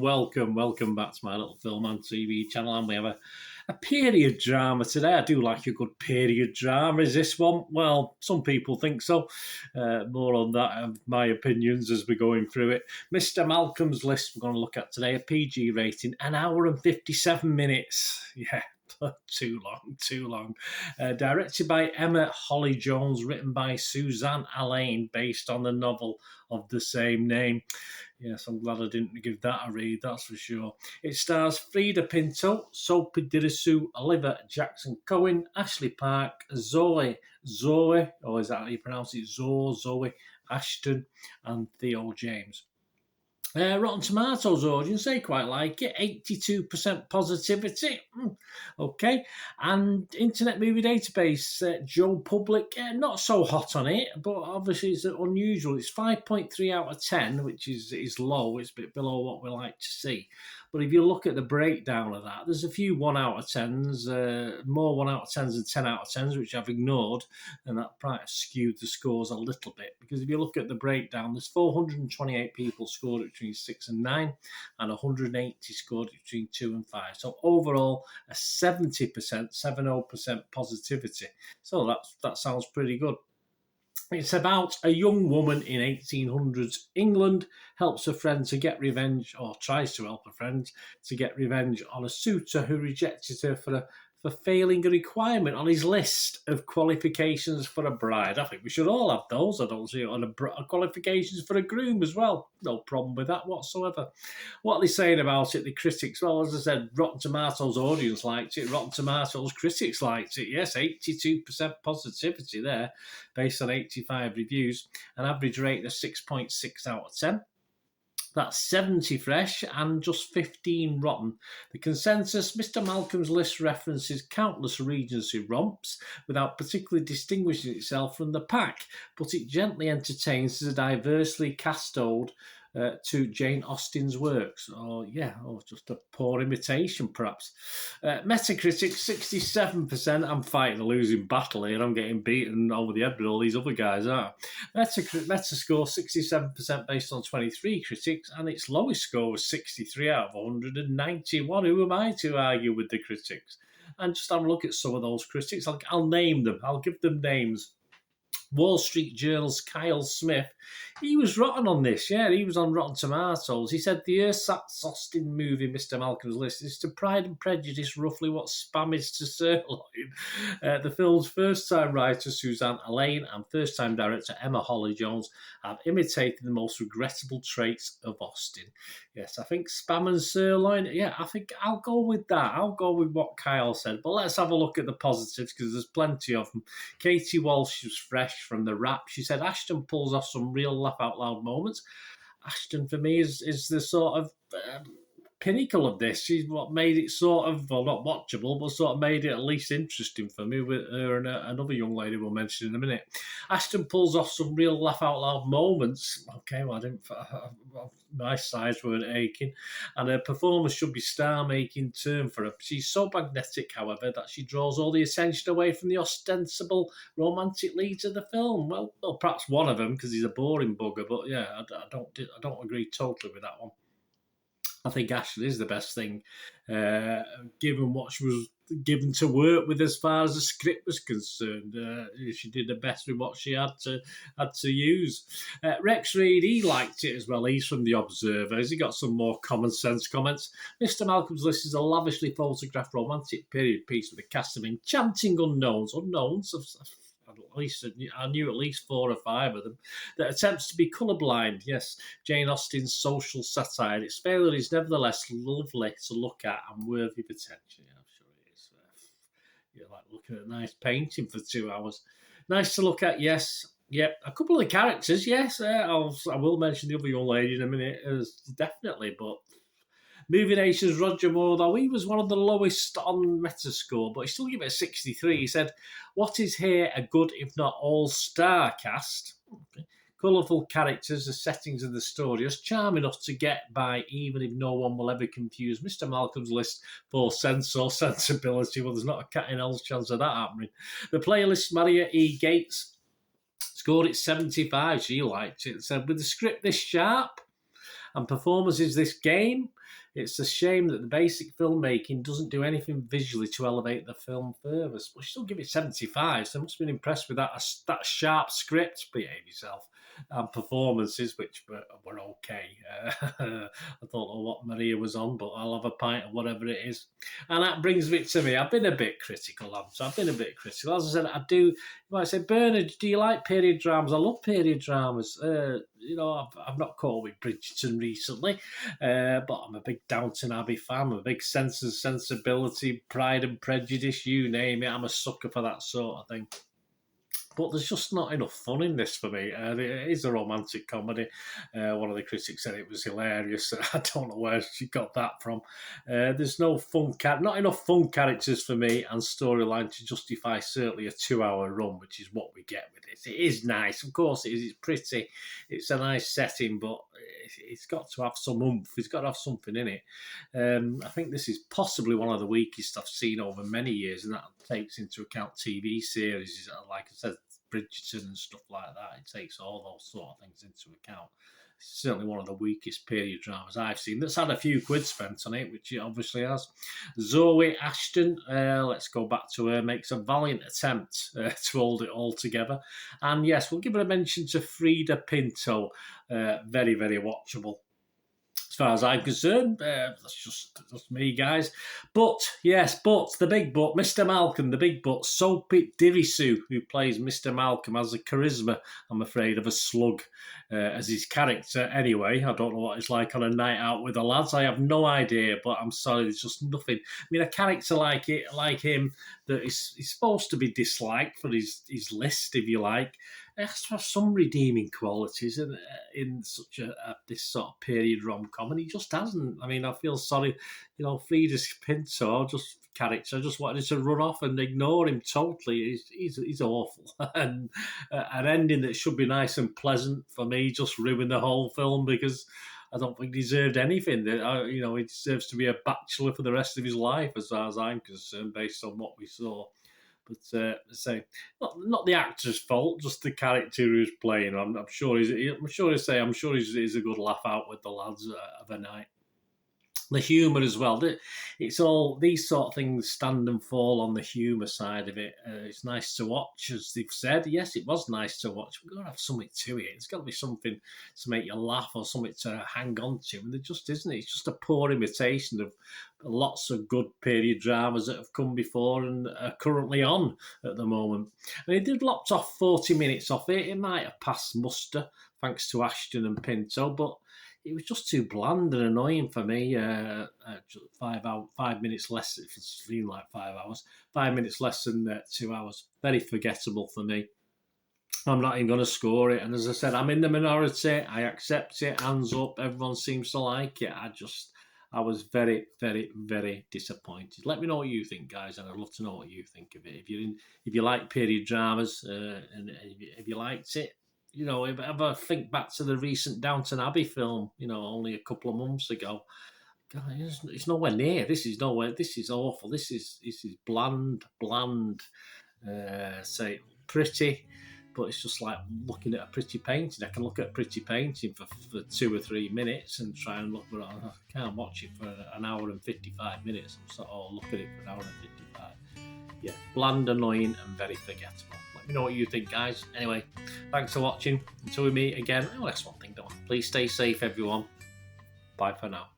welcome back to my little film and TV channel. And we have a period drama today. I do like a good period drama. Is this one? Well, some people think so. More on that, my opinions as we're going through it. Mr. Malcolm's List we're going to look at today, a PG rating, 1 hour and 57 minutes. Yeah. Too long. Directed by Emma Holly-Jones, written by Suzanne Allain, based on the novel of the same name. Yes, I'm glad I didn't give that a read, that's for sure. It stars Frida Pinto, Sophie Dirisu, Oliver Jackson-Cohen, Ashley Park, Zoe, or is that how you pronounce it? Zoe Ashton, and Theo James. Rotten Tomatoes audience, they quite like it. 82% positivity. Okay. And Internet Movie Database, Joe Public, not so hot on it, but obviously it's unusual. It's 5.3 out of 10, which is low. It's a bit below what we like to see. But if you look at the breakdown of that, there's a few 1 out of 10s, more 1 out of 10s than 10 out of 10s, which I've ignored, and that probably skewed the scores a little bit. Because if you look at the breakdown, there's 428 people scored it between 6 and 9, and 180 scored it between 2 and 5. So overall, a 70% positivity. So that sounds pretty good. It's about a young woman in 1800s England helps a friend to get revenge, or tries to help a friend to get revenge on a suitor who rejected her for failing a requirement on his list of qualifications for a bride. I think we should all have those. I don't see it on qualifications for a groom as well. No problem with that whatsoever. What are they saying about it, the critics? Well, as I said, Rotten Tomatoes audience liked it. Rotten Tomatoes critics liked it. Yes, 82% positivity there, based on 85 reviews. An average rate of 6.6 out of 10. That's 70 fresh and just 15 rotten. The consensus, Mr. Malcolm's List references countless Regency romps without particularly distinguishing itself from the pack, but it gently entertains as a diversely cast ode to Jane Austen's works. Or just a poor imitation, perhaps. Metacritic, 67%. I'm fighting a losing battle here. I'm getting beaten over the head with all these other guys, aren't I? Metascore, 67% based on 23 critics, and its lowest score was 63 out of 191. Who am I to argue with the critics? And just have a look at some of those critics. I'll name them. I'll give them names. Wall Street Journal's Kyle Smith, he was rotten on this. Yeah, he was on Rotten Tomatoes. He said the ersatz Austen movie, Mr. Malcolm's List, is to Pride and Prejudice roughly what Spam is to Sirloin. The film's first-time writer Suzanne Allain and first-time director Emma Holly-Jones have imitated the most regrettable traits of Austen. Yes, I think Spam and Sirloin, yeah, I think I'll go with that. I'll go with what Kyle said. But let's have a look at the positives, because there's plenty of them. Katie Walsh was fresh from the rap. She said Ashton pulls off some real laugh-out-loud moments. Ashton, for me, is the sort of pinnacle of this. She's what made it sort of, well, not watchable, but sort of made it at least interesting for me, with her and another young lady we'll mention in a minute. Ashton pulls off some real laugh-out-loud moments. Okay, well, my sides weren't aching. And her performance should be star-making term for her. She's so magnetic, however, that she draws all the attention away from the ostensible romantic leads of the film. Well, perhaps one of them, because he's a boring bugger, but yeah, I don't agree totally with that one. I think Ashley is the best thing, given what she was given to work with as far as the script was concerned. She did the best with what she had to use. Rex Reed, he liked it as well. He's from The Observer. He got some more common sense comments. Mr. Malcolm's List is a lavishly photographed romantic period piece with a cast of enchanting unknowns. At least I knew at least 4 or 5 of them, that attempts to be colourblind. Yes, Jane Austen's social satire. Its failure is nevertheless lovely to look at and worthy of attention. Yeah, I'm sure it is. You're like looking at a nice painting for 2 hours. Nice to look at, yes. Yep, a couple of the characters, yes. I will mention the other young lady in a minute, definitely, but Movie Nation's Roger Moore, though, he was one of the lowest on Metascore, but he still gave it a 63. He said, what is here a good, if not all-star cast? Okay. Colourful characters, the settings of the story, just charm enough to get by, even if no one will ever confuse Mr. Malcolm's List for sense or sensibility. Well, there's not a cat in hell's chance of that happening. The playlist, Maria E. Gates, scored it 75. She liked it. Said, with the script this sharp and performances this game, It's a shame that the basic filmmaking doesn't do anything visually to elevate the film further. We still give it 75, so I must have been impressed with that sharp script, behave yourself, and performances, which were okay. I don't know what Maria was on, but I'll have a pint of whatever it is. And that brings it to me. I've been a bit critical, As I said, I do. You might say, Bernard, do you like period dramas? I love period dramas. I've not caught with Bridgerton recently, but I'm a big Downton Abbey fan. I'm a big Sense and Sensibility, Pride and Prejudice, you name it. I'm a sucker for that sort of thing. But there's just not enough fun in this for me. It is a romantic comedy. One of the critics said it was hilarious. I don't know where she got that from. There's not enough fun characters for me, and storyline to justify certainly a 2-hour run, which is what we get with it. It is nice, of course. It is. It's pretty. It's a nice setting, but it's got to have some oomph. It's got to have something in it. I think this is possibly one of the weakest I've seen over many years, and that takes into account TV series, like I said, Bridgerton and stuff like that. It takes all those sort of things into account. It's certainly one of the weakest period dramas I've seen that's had a few quid spent on it, which it obviously has. Zoe Ashton, let's go back to her, makes a valiant attempt to hold it all together. And yes, we'll give her a mention to Frida Pinto. Very, very watchable. As far as I'm concerned, that's just me, guys. But the big but, Mr. Malcolm, the big but, Soapy Dirisu, who plays Mr. Malcolm, has a charisma, I'm afraid, of a slug as his character. Anyway, I don't know what it's like on a night out with the lads. I have no idea, but I'm sorry, there's just nothing. I mean, a character like him that is supposed to be disliked for his list, if you like, it has to have some redeeming qualities in such this sort of period rom-com, and he just hasn't. I mean, I feel sorry, Frida Pinto, character. I just wanted to run off and ignore him totally. He's awful, and an ending that should be nice and pleasant for me just ruined the whole film because I don't think he deserved anything. He deserves to be a bachelor for the rest of his life, as far as I'm concerned, based on what we saw. But not the actor's fault, just the character who's playing. I'm sure he's a good laugh out with the lads of a night. The humour as well. It's all these sort of things stand and fall on the humour side of it. It's nice to watch, as they've said. Yes, it was nice to watch. We've got to have something to it. It's got to be something to make you laugh or something to hang on to. And there just isn't. It's just a poor imitation of lots of good period dramas that have come before and are currently on at the moment. And it did lopped off 40 minutes off it. It might have passed muster, thanks to Ashton and Pinto, but it was just too bland and annoying for me. 5 minutes less, if it's feeling like 5 hours. 5 minutes less than 2 hours. Very forgettable for me. I'm not even going to score it. And as I said, I'm in the minority. I accept it. Hands up. Everyone seems to like it. I was very, very, very disappointed. Let me know what you think, guys, and I'd love to know what you think of it. If you like period dramas and if you liked it, if I think back to the recent Downton Abbey film, only a couple of months ago, God, it's nowhere near. This is awful. This is bland, say pretty, but it's just like looking at a pretty painting. I can look at a pretty painting for 2 or 3 minutes and try and look, but I can't watch it for an hour and 55 minutes. Look at it for an hour and 55. Yeah, bland, annoying, and very forgettable. Let me know what you think, guys. Anyway, thanks for watching. Until we meet again, that's one thing, please stay safe, everyone. Bye for now.